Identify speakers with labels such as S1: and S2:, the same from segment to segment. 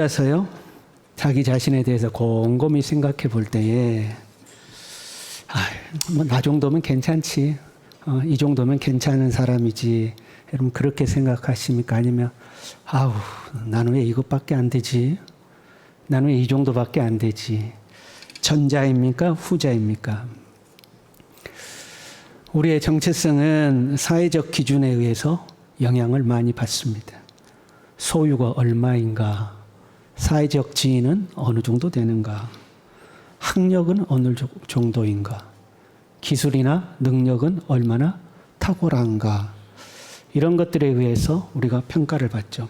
S1: 그래서요, 자기 자신에 대해서 곰곰이 생각해 볼 때에 나 정도면 괜찮지, 이 정도면 괜찮은 사람이지, 여러분 그렇게 생각하십니까? 아니면 나는 왜 이것밖에 안 되지? 나는 왜 이 정도밖에 안 되지? 전자입니까? 후자입니까? 우리의 정체성은 사회적 기준에 의해서 영향을 많이 받습니다. 소유가 얼마인가? 사회적 지위는 어느 정도 되는가? 학력은 어느 정도인가? 기술이나 능력은 얼마나 탁월한가? 이런 것들에 의해서 우리가 평가를 받죠.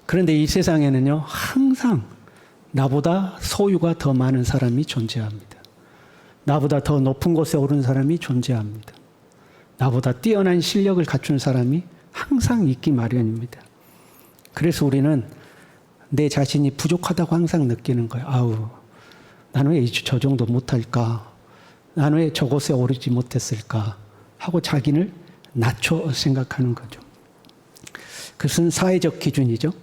S1: 그런데 이 세상에는요, 항상 나보다 소유가 더 많은 사람이 존재합니다. 나보다 더 높은 곳에 오른 사람이 존재합니다. 나보다 뛰어난 실력을 갖춘 사람이 항상 있기 마련입니다. 그래서 우리는 내 자신이 부족하다고 항상 느끼는 거예요. 나는 왜 저 정도 못할까? 나는 왜 저곳에 오르지 못했을까? 하고 자기를 낮춰 생각하는 거죠. 그것은 사회적 기준이죠.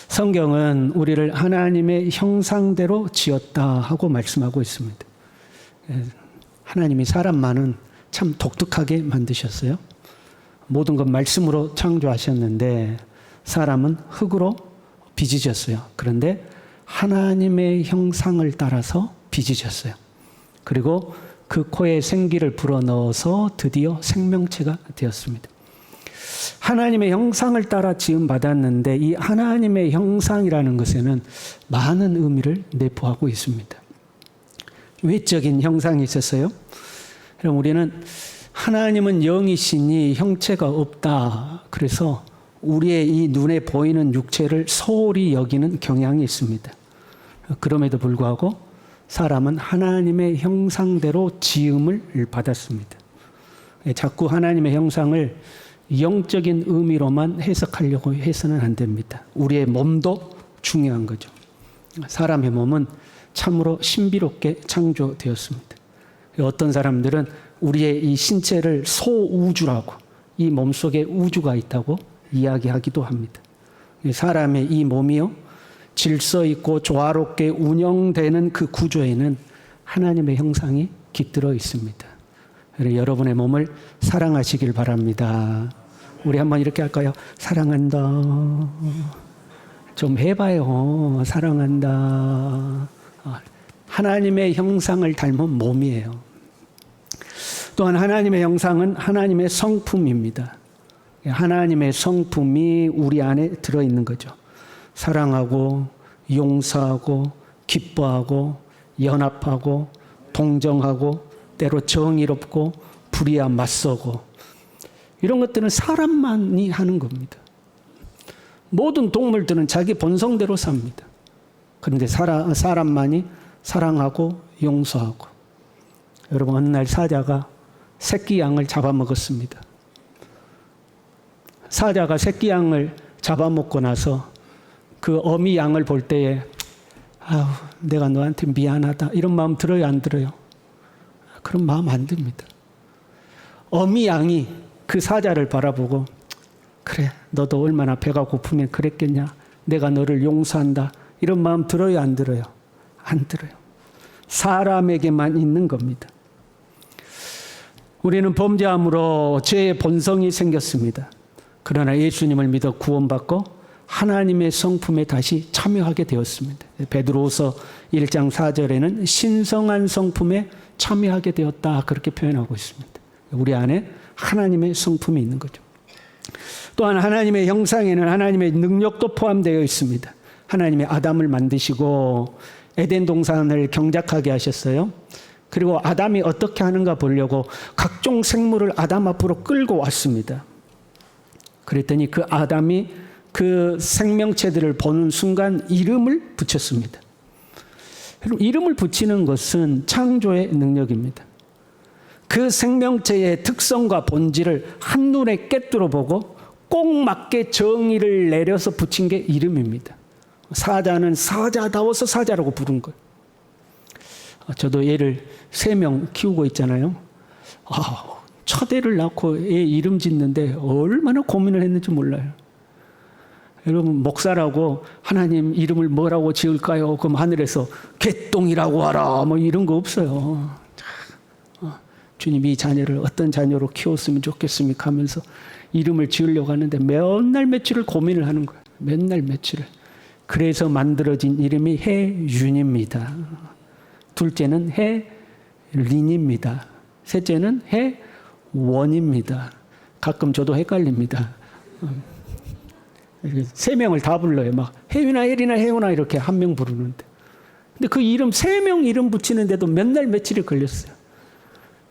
S1: 성경은 우리를 하나님의 형상대로 지었다 하고 말씀하고 있습니다. 하나님이 사람만은 참 독특하게 만드셨어요. 모든 것 말씀으로 창조하셨는데 사람은 흙으로 빚으셨어요. 그런데 하나님의 형상을 따라서 빚으셨어요. 그리고 그 코에 생기를 불어넣어서 드디어 생명체가 되었습니다. 하나님의 형상을 따라 지음받았는데 이 하나님의 형상이라는 것에는 많은 의미를 내포하고 있습니다. 외적인 형상이 있었어요. 그럼 우리는 하나님은 영이시니 형체가 없다. 그래서 우리의 이 눈에 보이는 육체를 소홀히 여기는 경향이 있습니다. 그럼에도 불구하고 사람은 하나님의 형상대로 지음을 받았습니다. 자꾸 하나님의 형상을 영적인 의미로만 해석하려고 해서는 안 됩니다. 우리의 몸도 중요한 거죠. 사람의 몸은 참으로 신비롭게 창조되었습니다. 어떤 사람들은 우리의 이 신체를 소우주라고, 이 몸속에 우주가 있다고 이야기하기도 합니다. 사람의 이 몸이요, 질서 있고 조화롭게 운영되는 그 구조에는 하나님의 형상이 깃들어 있습니다. 여러분의 몸을 사랑하시길 바랍니다. 우리 한번 이렇게 할까요? 사랑한다. 좀 해봐요. 사랑한다. 하나님의 형상을 닮은 몸이에요. 또한 하나님의 형상은 하나님의 성품입니다. 하나님의 성품이 우리 안에 들어있는 거죠. 사랑하고 용서하고 기뻐하고 연합하고 동정하고 때로 정의롭고 불의와 맞서고, 이런 것들은 사람만이 하는 겁니다. 모든 동물들은 자기 본성대로 삽니다. 그런데 사람만이 사랑하고 용서하고. 여러분, 어느 날 사자가 새끼 양을 잡아먹었습니다. 사자가 새끼 양을 잡아먹고 나서 그 어미 양을 볼 때에 내가 너한테 미안하다, 이런 마음 들어요, 안 들어요? 그런 마음 안 듭니다. 어미 양이 그 사자를 바라보고, 그래, 너도 얼마나 배가 고프면 그랬겠냐, 내가 너를 용서한다, 이런 마음 들어요, 안 들어요? 안 들어요. 사람에게만 있는 겁니다. 우리는 범죄함으로 죄의 본성이 생겼습니다. 그러나 예수님을 믿어 구원받고 하나님의 성품에 다시 참여하게 되었습니다. 베드로후서 1장 4절에는 신성한 성품에 참여하게 되었다, 그렇게 표현하고 있습니다. 우리 안에 하나님의 성품이 있는 거죠. 또한 하나님의 형상에는 하나님의 능력도 포함되어 있습니다. 하나님의 아담을 만드시고 에덴 동산을 경작하게 하셨어요. 그리고 아담이 어떻게 하는가 보려고 각종 생물을 아담 앞으로 끌고 왔습니다. 그랬더니 그 아담이 그 생명체들을 보는 순간 이름을 붙였습니다. 이름을 붙이는 것은 창조의 능력입니다. 그 생명체의 특성과 본질을 한눈에 꿰뚫어 보고 꼭 맞게 정의를 내려서 붙인 게 이름입니다. 사자는 사자다워서 사자라고 부른 거예요. 저도 애를 3명 키우고 있잖아요. 첫 애를 낳고 애 이름 짓는데 얼마나 고민을 했는지 몰라요. 여러분, 목사라고 하나님 이름을 뭐라고 지을까요? 그럼 하늘에서 개똥이라고 하라 뭐 이런 거 없어요. 주님 이 자녀를 어떤 자녀로 키웠으면 좋겠습니까 하면서 이름을 지으려고 하는데 몇 날 며칠을 고민을 하는 거예요. 몇 날 며칠을. 그래서 만들어진 이름이 해윤입니다. 둘째는 해린입니다. 셋째는 해원입니다. 가끔 저도 헷갈립니다. 세 명을 다 불러요. 막 혜윤아, 혜린아, 혜원아 이렇게 한 명 부르는데. 근데 그 이름 세 명 이름 붙이는데도 몇 날 며칠이 걸렸어요.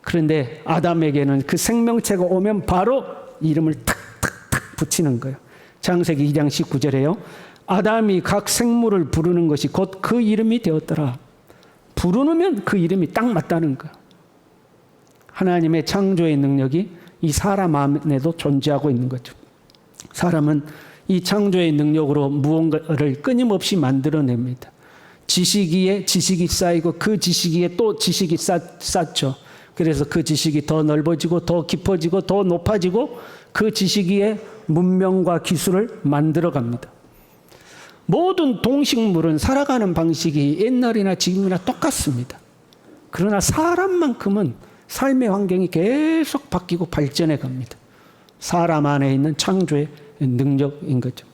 S1: 그런데 아담에게는 그 생명체가 오면 바로 이름을 탁탁탁 붙이는 거예요. 창세기 2장 19절에요. 아담이 각 생물을 부르는 것이 곧 그 이름이 되었더라. 부르면 그 이름이 딱 맞다는 거예요. 하나님의 창조의 능력이 이 사람 안에도 존재하고 있는 거죠. 사람은 이 창조의 능력으로 무언가를 끊임없이 만들어냅니다. 지식 위에 지식이 쌓이고 그 지식 위에 또 지식이 쌓죠. 그래서 그 지식이 더 넓어지고 더 깊어지고 더 높아지고 그 지식 위에 문명과 기술을 만들어갑니다. 모든 동식물은 살아가는 방식이 옛날이나 지금이나 똑같습니다. 그러나 사람만큼은 삶의 환경이 계속 바뀌고 발전해 갑니다. 사람 안에 있는 창조의 능력인 거죠.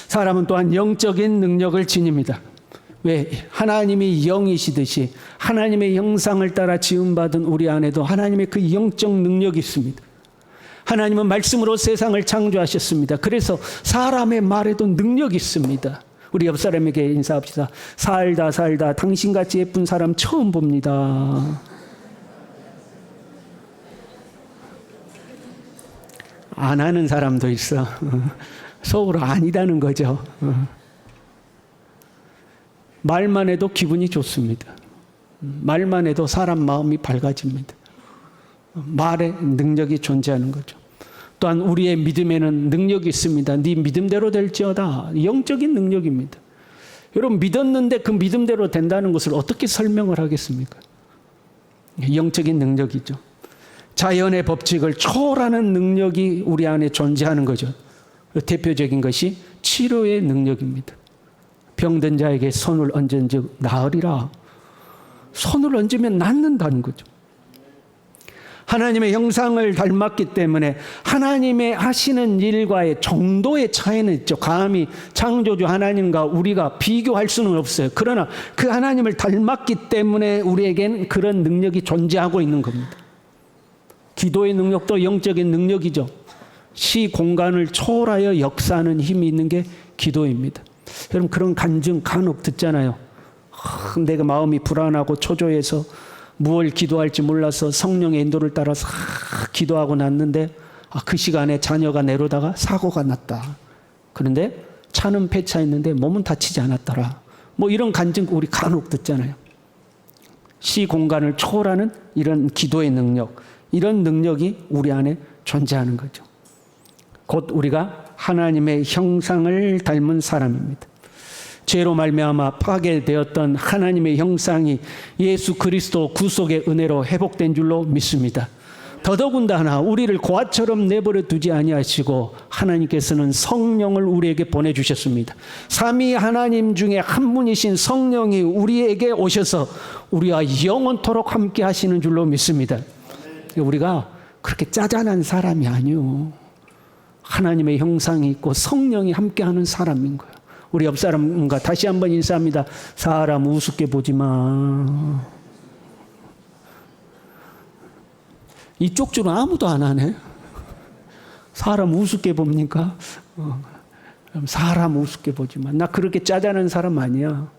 S1: 사람은 또한 영적인 능력을 지닙니다. 왜? 하나님이 영이시듯이 하나님의 형상을 따라 지음받은 우리 안에도 하나님의 그 영적 능력이 있습니다. 하나님은 말씀으로 세상을 창조하셨습니다. 그래서 사람의 말에도 능력이 있습니다. 우리 옆 사람에게 인사합시다. 살다 당신같이 예쁜 사람 처음 봅니다. 안 하는 사람도 있어. 속으로 아니다는 거죠. 말만 해도 기분이 좋습니다. 말만 해도 사람 마음이 밝아집니다. 말에 능력이 존재하는 거죠. 또한 우리의 믿음에는 능력이 있습니다. 네 믿음대로 될지어다. 영적인 능력입니다. 여러분 믿었는데 그 믿음대로 된다는 것을 어떻게 설명을 하겠습니까? 영적인 능력이죠. 자연의 법칙을 초월하는 능력이 우리 안에 존재하는 거죠. 대표적인 것이 치료의 능력입니다. 병든 자에게 손을 얹은즉 나으리라. 손을 얹으면 낫는다는 거죠. 하나님의 형상을 닮았기 때문에 하나님의 하시는 일과의 정도의 차이는 있죠. 감히 창조주 하나님과 우리가 비교할 수는 없어요. 그러나 그 하나님을 닮았기 때문에 우리에겐 그런 능력이 존재하고 있는 겁니다. 기도의 능력도 영적인 능력이죠. 시 공간을 초월하여 역사하는 힘이 있는 게 기도입니다. 여러분 그런 간증 간혹 듣잖아요. 내가 마음이 불안하고 초조해서 무엇을 기도할지 몰라서 성령의 인도를 따라서 기도하고 났는데 그 시간에 자녀가 내려다가 사고가 났다. 그런데 차는 폐차했는데 몸은 다치지 않았더라. 뭐 이런 간증 우리 간혹 듣잖아요. 시 공간을 초월하는 이런 기도의 능력, 이런 능력이 우리 안에 존재하는 거죠. 곧 우리가 하나님의 형상을 닮은 사람입니다. 죄로 말미암아 파괴되었던 하나님의 형상이 예수 그리스도 구속의 은혜로 회복된 줄로 믿습니다. 더더군다나 우리를 고아처럼 내버려 두지 아니하시고 하나님께서는 성령을 우리에게 보내주셨습니다. 삼위 하나님 중에 한 분이신 성령이 우리에게 오셔서 우리와 영원토록 함께 하시는 줄로 믿습니다. 우리가 그렇게 짜잔한 사람이 아니요. 하나님의 형상이 있고 성령이 함께하는 사람인 거예요. 우리 옆 사람과 다시 한번 인사합니다. 사람 우습게 보지 마. 이쪽 줄은 아무도 안 하네. 사람 우습게 봅니까? 사람 우습게 보지 마. 나 그렇게 짜잔한 사람 아니야.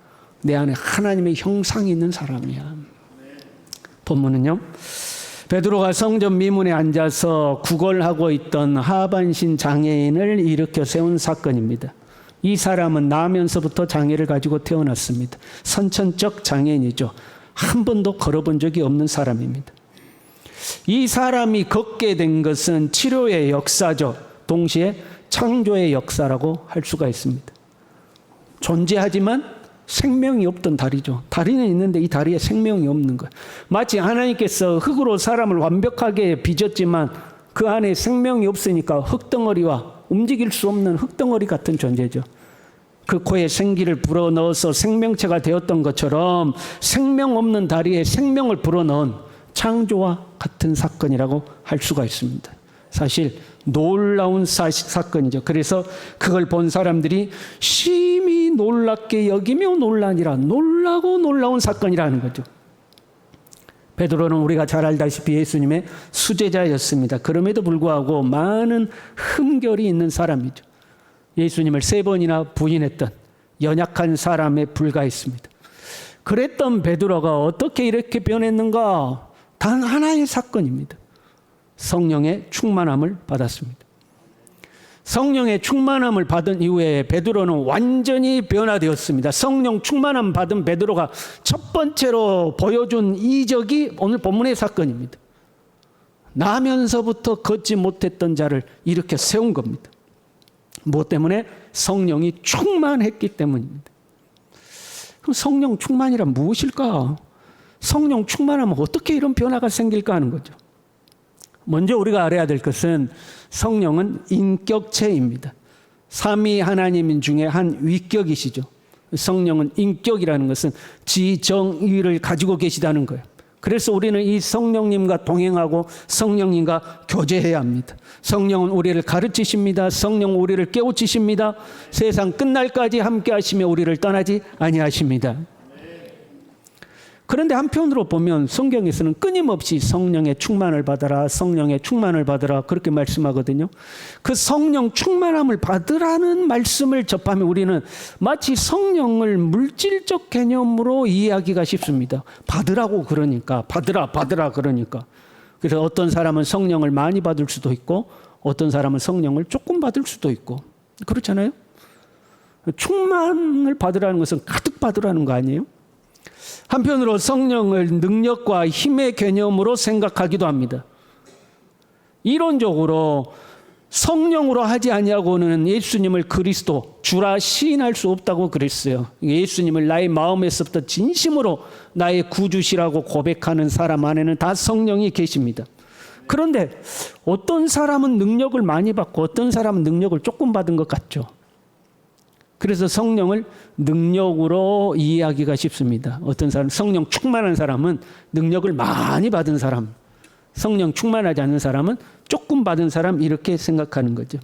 S1: 내 안에 하나님의 형상이 있는 사람이야. 본문은요. 베드로가 성전 미문에 앉아서 구걸하고 있던 하반신 장애인을 일으켜 세운 사건입니다. 이 사람은 나면서부터 장애를 가지고 태어났습니다. 선천적 장애인이죠. 한 번도 걸어본 적이 없는 사람입니다. 이 사람이 걷게 된 것은 치료의 역사죠. 동시에 창조의 역사라고 할 수가 있습니다. 존재하지만 생명이 없던 다리죠. 다리는 있는데 이 다리에 생명이 없는 거예요. 마치 하나님께서 흙으로 사람을 완벽하게 빚었지만 그 안에 생명이 없으니까 흙덩어리와 움직일 수 없는 흙덩어리 같은 존재죠. 그 코에 생기를 불어넣어서 생명체가 되었던 것처럼 생명 없는 다리에 생명을 불어넣은 창조와 같은 사건이라고 할 수가 있습니다. 사실 놀라운 사건이죠. 그래서 그걸 본 사람들이 심히 놀랍게 여기며 놀라니라, 놀라고 놀라운 사건이라는 거죠. 베드로는 우리가 잘 알다시피 예수님의 수제자였습니다. 그럼에도 불구하고 많은 흠결이 있는 사람이죠. 예수님을 3번이나 부인했던 연약한 사람에 불과했습니다. 그랬던 베드로가 어떻게 이렇게 변했는가? 단 하나의 사건입니다. 성령의 충만함을 받았습니다. 성령의 충만함을 받은 이후에 베드로는 완전히 변화되었습니다. 성령 충만함 받은 베드로가 첫 번째로 보여준 이적이 오늘 본문의 사건입니다. 나면서부터 걷지 못했던 자를 일으켜 세운 겁니다. 무엇 때문에? 성령이 충만했기 때문입니다. 그럼 성령 충만이란 무엇일까? 성령 충만하면 어떻게 이런 변화가 생길까 하는 거죠. 먼저 우리가 알아야 될 것은 성령은 인격체입니다. 삼위 하나님 중에 한 위격이시죠. 성령은 인격이라는 것은 지정의를 가지고 계시다는 거예요. 그래서 우리는 이 성령님과 동행하고 성령님과 교제해야 합니다. 성령은 우리를 가르치십니다. 성령은 우리를 깨우치십니다. 세상 끝날까지 함께 하시며 우리를 떠나지 아니하십니다. 그런데 한편으로 보면 성경에서는 끊임없이 성령의 충만을 받아라, 성령의 충만을 받아라 그렇게 말씀하거든요. 그 성령 충만함을 받으라는 말씀을 접하면 우리는 마치 성령을 물질적 개념으로 이해하기가 쉽습니다. 받으라고 그러니까, 받으라 그러니까. 그래서 어떤 사람은 성령을 많이 받을 수도 있고 어떤 사람은 성령을 조금 받을 수도 있고 그렇잖아요. 충만을 받으라는 것은 가득 받으라는 거 아니에요? 한편으로 성령을 능력과 힘의 개념으로 생각하기도 합니다. 이론적으로 성령으로 하지 아니하고는 예수님을 그리스도, 주라 시인할 수 없다고 그랬어요. 예수님을 나의 마음에서부터 진심으로 나의 구주시라고 고백하는 사람 안에는 다 성령이 계십니다. 그런데 어떤 사람은 능력을 많이 받고 어떤 사람은 능력을 조금 받은 것 같죠. 그래서 성령을 능력으로 이해하기가 쉽습니다. 어떤 사람, 성령 충만한 사람은 능력을 많이 받은 사람, 성령 충만하지 않은 사람은 조금 받은 사람 이렇게 생각하는 거죠.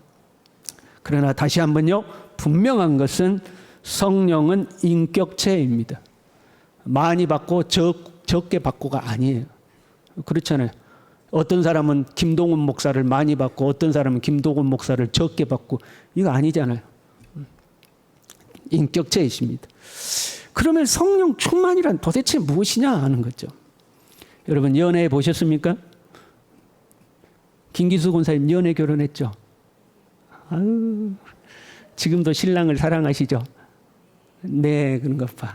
S1: 그러나 다시 한번요, 분명한 것은 성령은 인격체입니다. 많이 받고 적게 받고가 아니에요. 그렇잖아요. 어떤 사람은 김동훈 목사를 많이 받고 어떤 사람은 김동훈 목사를 적게 받고 이거 아니잖아요. 인격체이십니다. 그러면 성령 충만이란 도대체 무엇이냐 하는 거죠. 여러분 연애 보셨습니까? 김기수 권사님 연애 결혼했죠. 아유, 지금도 신랑을 사랑하시죠? 네, 그런 것 봐.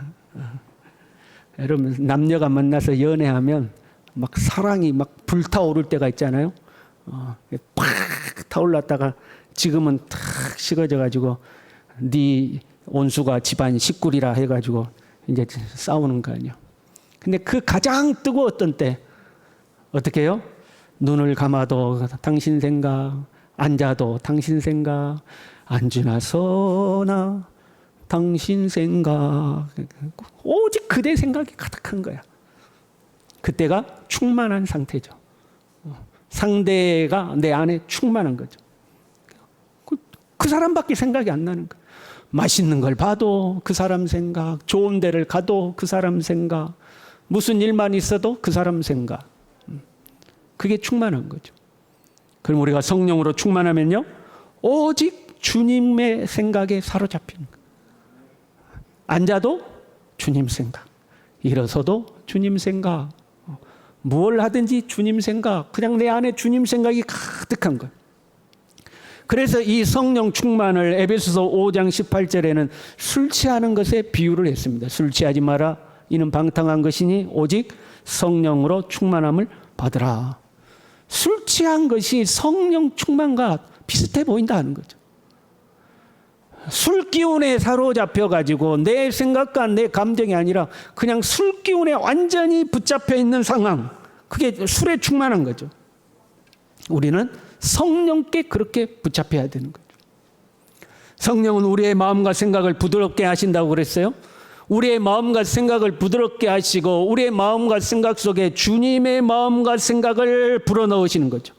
S1: 여러분 남녀가 만나서 연애하면 막 사랑이 막 불타오를 때가 있잖아요. 팍 타올랐다가 지금은 탁 식어져가지고 네 온수가 집안 식구리라 해가지고 이제 싸우는 거 아니에요. 근데 그 가장 뜨거웠던 때 어떻게 해요? 눈을 감아도 당신 생각, 앉아도 당신 생각, 앉으나 서나 당신 생각, 오직 그대 생각이 가득한 거야. 그때가 충만한 상태죠. 상대가 내 안에 충만한 거죠. 그 사람밖에 생각이 안 나는 거야. 맛있는 걸 봐도 그 사람 생각, 좋은 데를 가도 그 사람 생각, 무슨 일만 있어도 그 사람 생각. 그게 충만한 거죠. 그럼 우리가 성령으로 충만하면요, 오직 주님의 생각에 사로잡히는 거예요. 앉아도 주님 생각, 일어서도 주님 생각, 뭘 하든지 주님 생각, 그냥 내 안에 주님 생각이 가득한 거예요. 그래서 이 성령 충만을 에베소서 5장 18절에는 술 취하는 것에 비유를 했습니다. 술 취하지 마라. 이는 방탕한 것이니 오직 성령으로 충만함을 받으라. 술 취한 것이 성령 충만과 비슷해 보인다 하는 거죠. 술 기운에 사로잡혀 가지고 내 생각과 내 감정이 아니라 그냥 술 기운에 완전히 붙잡혀 있는 상황, 그게 술에 충만한 거죠. 우리는 성령께 그렇게 붙잡혀야 되는 거죠. 성령은 우리의 마음과 생각을 부드럽게 하신다고 그랬어요. 우리의 마음과 생각을 부드럽게 하시고 우리의 마음과 생각 속에 주님의 마음과 생각을 불어넣으시는 거죠.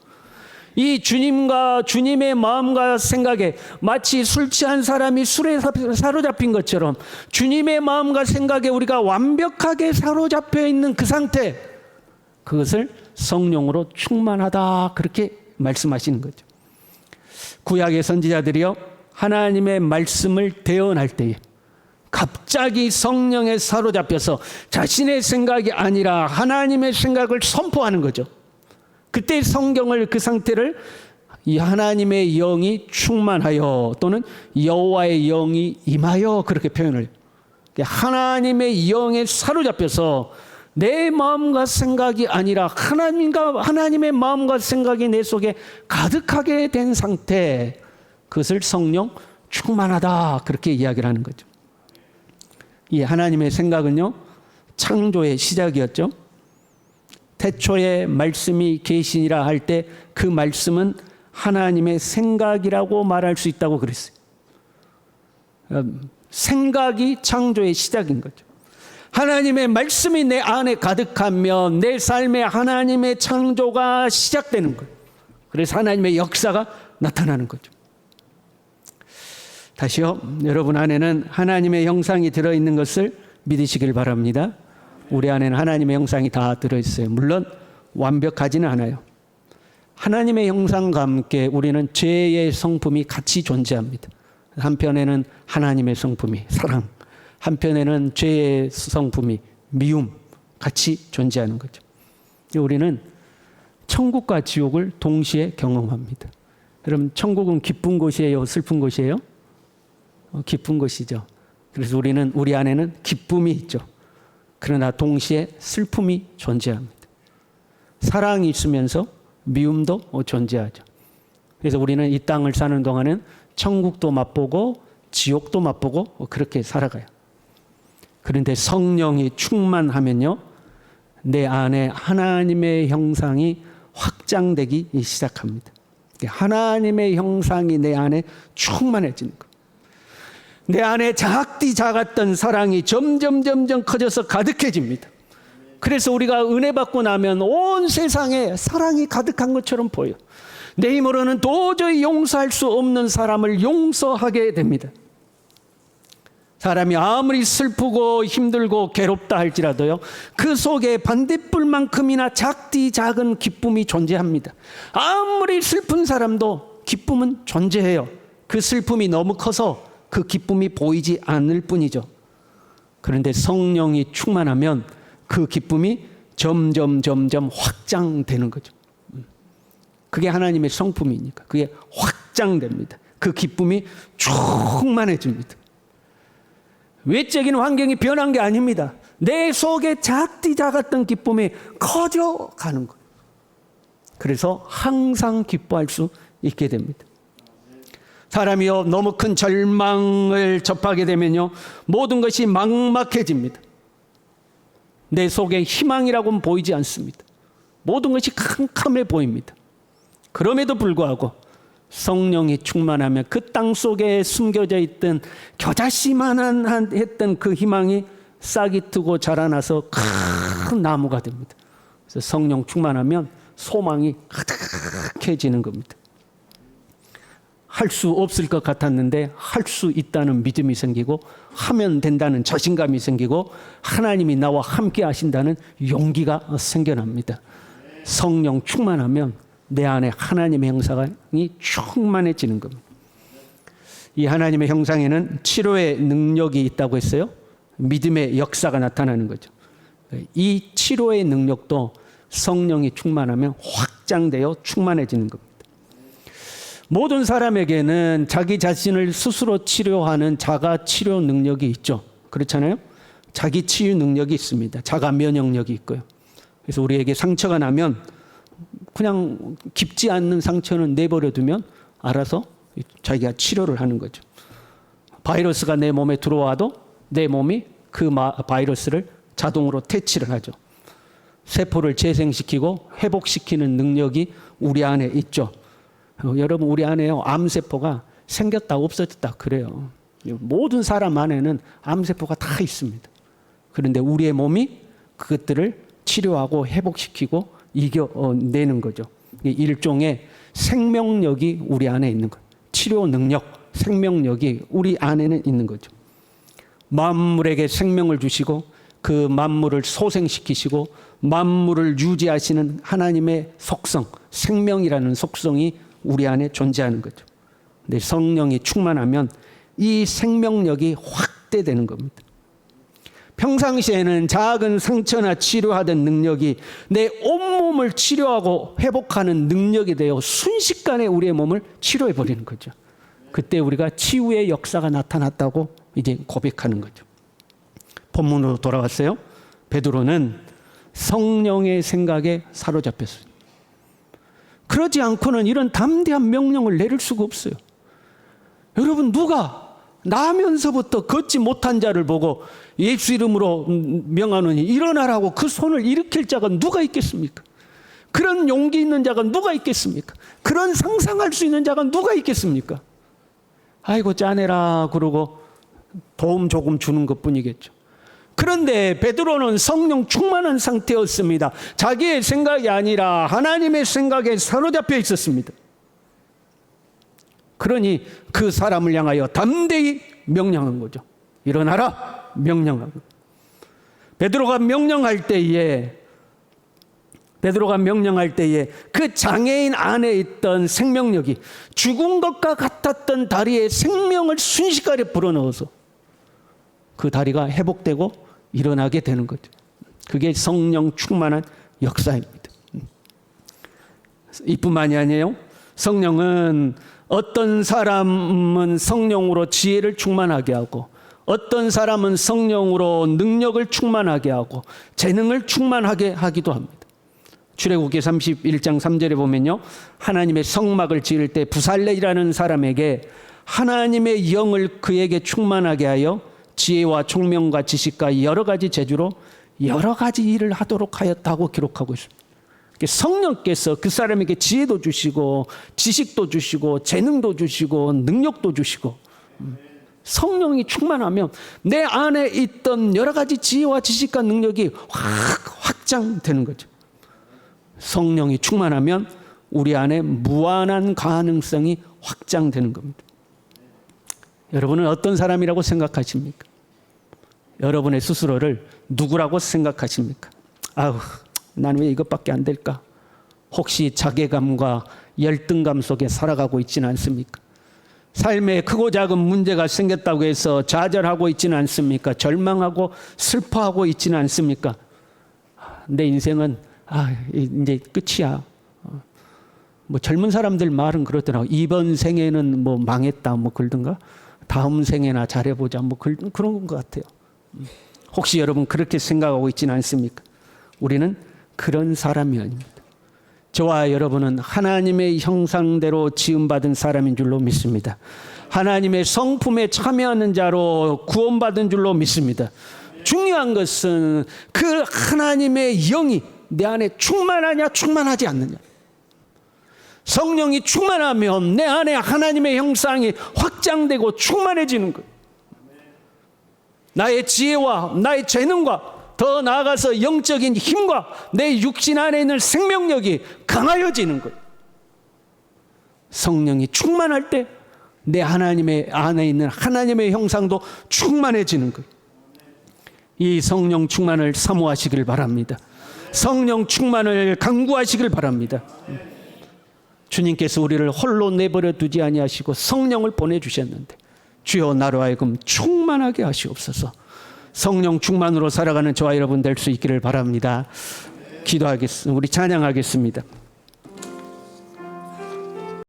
S1: 이 주님의 마음과 생각에 마치 술 취한 사람이 술에 사로잡힌 것처럼 주님의 마음과 생각에 우리가 완벽하게 사로잡혀 있는 그 상태, 그것을 성령으로 충만하다, 그렇게 말씀하시는 거죠. 구약의 선지자들이요, 하나님의 말씀을 대언할 때에 갑자기 성령에 사로잡혀서 자신의 생각이 아니라 하나님의 생각을 선포하는 거죠. 그때 성경을, 그 상태를 이 하나님의 영이 충만하여 또는 여호와의 영이 임하여, 그렇게 표현을 해요. 하나님의 영에 사로잡혀서 내 마음과 생각이 아니라 하나님의 마음과 생각이 내 속에 가득하게 된 상태, 그것을 성령 충만하다, 그렇게 이야기를 하는 거죠. 이 하나님의 생각은요, 창조의 시작이었죠. 태초에 말씀이 계시니라 할 때 그 말씀은 하나님의 생각이라고 말할 수 있다고 그랬어요. 생각이 창조의 시작인 거죠. 하나님의 말씀이 내 안에 가득하면 내 삶에 하나님의 창조가 시작되는 거예요. 그래서 하나님의 역사가 나타나는 거죠. 다시요, 여러분 안에는 하나님의 형상이 들어있는 것을 믿으시길 바랍니다. 우리 안에는 하나님의 형상이 다 들어있어요. 물론 완벽하지는 않아요. 하나님의 형상과 함께 우리는 죄의 성품이 같이 존재합니다. 한편에는 하나님의 성품이 사랑, 한편에는 죄의 성품이 미움, 같이 존재하는 거죠. 우리는 천국과 지옥을 동시에 경험합니다. 여러분, 천국은 기쁜 곳이에요, 슬픈 곳이에요? 기쁜 곳이죠. 그래서 우리 안에는 기쁨이 있죠. 그러나 동시에 슬픔이 존재합니다. 사랑이 있으면서 미움도 존재하죠. 그래서 우리는 이 땅을 사는 동안은 천국도 맛보고 지옥도 맛보고 그렇게 살아가요. 그런데 성령이 충만하면요, 내 안에 하나님의 형상이 확장되기 시작합니다. 하나님의 형상이 내 안에 충만해지는 거예요. 내 안에 작았던 사랑이 점점 커져서 가득해집니다. 그래서 우리가 은혜 받고 나면 온 세상에 사랑이 가득한 것처럼 보여. 내 힘으로는 도저히 용서할 수 없는 사람을 용서하게 됩니다. 사람이 아무리 슬프고 힘들고 괴롭다 할지라도요, 그 속에 반딧불만큼이나 작은 기쁨이 존재합니다. 아무리 슬픈 사람도 기쁨은 존재해요. 그 슬픔이 너무 커서 그 기쁨이 보이지 않을 뿐이죠. 그런데 성령이 충만하면 그 기쁨이 점점 확장되는 거죠. 그게 하나님의 성품이니까 그게 확장됩니다. 그 기쁨이 충만해집니다. 외적인 환경이 변한 게 아닙니다. 내 속에 작았던 기쁨이 커져가는 거예요. 그래서 항상 기뻐할 수 있게 됩니다. 사람이요, 너무 큰 절망을 접하게 되면요, 모든 것이 막막해집니다. 내 속에 희망이라고는 보이지 않습니다. 모든 것이 캄캄해 보입니다. 그럼에도 불구하고 성령이 충만하면 그 땅 속에 숨겨져 있던 겨자씨만한 했던 그 희망이 싹이 트고 자라나서 큰 나무가 됩니다. 그래서 성령 충만하면 소망이 가득해지는 겁니다. 할 수 없을 것 같았는데 할 수 있다는 믿음이 생기고, 하면 된다는 자신감이 생기고, 하나님이 나와 함께 하신다는 용기가 생겨납니다. 성령 충만하면 내 안에 하나님의 형상이 충만해지는 겁니다. 이 하나님의 형상에는 치료의 능력이 있다고 했어요. 믿음의 역사가 나타나는 거죠. 이 치료의 능력도 성령이 충만하면 확장되어 충만해지는 겁니다. 모든 사람에게는 자기 자신을 스스로 치료하는 자가 치료 능력이 있죠. 그렇잖아요? 자기 치유 능력이 있습니다. 자가 면역력이 있고요. 그래서 우리에게 상처가 나면 그냥 깊지 않는 상처는 내버려 두면 알아서 자기가 치료를 하는 거죠. 바이러스가 내 몸에 들어와도 내 몸이 그 바이러스를 자동으로 퇴치를 하죠. 세포를 재생시키고 회복시키는 능력이 우리 안에 있죠. 여러분, 우리 안에요, 암세포가 생겼다 없어졌다 그래요. 모든 사람 안에는 암세포가 다 있습니다. 그런데 우리의 몸이 그것들을 치료하고 회복시키고 이겨내는 거죠. 일종의 생명력이 우리 안에 있는 거예요. 치료 능력, 생명력이 우리 안에는 있는 거죠. 만물에게 생명을 주시고 그 만물을 소생시키시고 만물을 유지하시는 하나님의 속성, 생명이라는 속성이 우리 안에 존재하는 거죠. 근데 성령이 충만하면 이 생명력이 확대되는 겁니다. 평상시에는 작은 상처나 치료하던 능력이 내 온몸을 치료하고 회복하는 능력이 되어 순식간에 우리의 몸을 치료해 버리는 거죠. 그때 우리가 치유의 역사가 나타났다고 이제 고백하는 거죠. 본문으로 돌아왔어요. 베드로는 성령의 생각에 사로잡혔어요. 그러지 않고는 이런 담대한 명령을 내릴 수가 없어요. 여러분, 누가 나면서부터 걷지 못한 자를 보고 예수 이름으로 명하노니 일어나라고 그 손을 일으킬 자가 누가 있겠습니까? 그런 용기 있는 자가 누가 있겠습니까? 그런 상상할 수 있는 자가 누가 있겠습니까? 아이고 짜내라 그러고 도움 조금 주는 것뿐이겠죠. 그런데 베드로는 성령 충만한 상태였습니다. 자기의 생각이 아니라 하나님의 생각에 사로잡혀 있었습니다. 그러니 그 사람을 향하여 담대히 명령한 거죠. 일어나라 명령하고. 베드로가 명령할 때에 그 장애인 안에 있던 생명력이 죽은 것과 같았던 다리에 생명을 순식간에 불어넣어서 그 다리가 회복되고 일어나게 되는 거죠. 그게 성령 충만한 역사입니다. 이뿐만이 아니에요. 성령은 어떤 사람은 성령으로 지혜를 충만하게 하고 어떤 사람은 성령으로 능력을 충만하게 하고 재능을 충만하게 하기도 합니다. 출애굽기 31장 3절에 보면요, 하나님의 성막을 지을 때 부살렐이라는 사람에게 하나님의 영을 그에게 충만하게 하여 지혜와 총명과 지식과 여러 가지 재주로 여러 가지 일을 하도록 하였다고 기록하고 있습니다. 성령께서 그 사람에게 지혜도 주시고 지식도 주시고 재능도 주시고 능력도 주시고, 성령이 충만하면 내 안에 있던 여러 가지 지혜와 지식과 능력이 확장되는 거죠. 성령이 충만하면 우리 안에 무한한 가능성이 확장되는 겁니다. 여러분은 어떤 사람이라고 생각하십니까? 여러분의 스스로를 누구라고 생각하십니까? 아우, 나는 왜 이것밖에 안 될까? 혹시 자괴감과 열등감 속에 살아가고 있지는 않습니까? 삶에 크고 작은 문제가 생겼다고 해서 좌절하고 있지는 않습니까? 절망하고 슬퍼하고 있지는 않습니까? 내 인생은 이제 끝이야. 뭐 젊은 사람들 말은 그렇더라고. 이번 생에는 뭐 망했다 뭐 그러던가. 다음 생에나 잘해보자 뭐 그런 것 같아요. 혹시 여러분 그렇게 생각하고 있지는 않습니까? 우리는 그런 사람이 아닙니다. 저와 여러분은 하나님의 형상대로 지음받은 사람인 줄로 믿습니다. 하나님의 성품에 참여하는 자로 구원받은 줄로 믿습니다. 중요한 것은 그 하나님의 영이 내 안에 충만하냐 충만하지 않느냐. 성령이 충만하면 내 안에 하나님의 형상이 확장되고 충만해지는 거예요. 나의 지혜와 나의 재능과 더 나아가서 영적인 힘과 내 육신 안에 있는 생명력이 강하여지는 거예요. 성령이 충만할 때 내 하나님의 안에 있는 하나님의 형상도 충만해지는 거예요. 이 성령 충만을 사모하시길 바랍니다. 성령 충만을 간구하시길 바랍니다. 주님께서 우리를 홀로 내버려 두지 아니하시고 성령을 보내주셨는데 주여 나로 하여금 충만하게 하시옵소서. 성령 충만으로 살아가는 저와 여러분 될 수 있기를 바랍니다. 기도하겠습니다. 우리 찬양하겠습니다.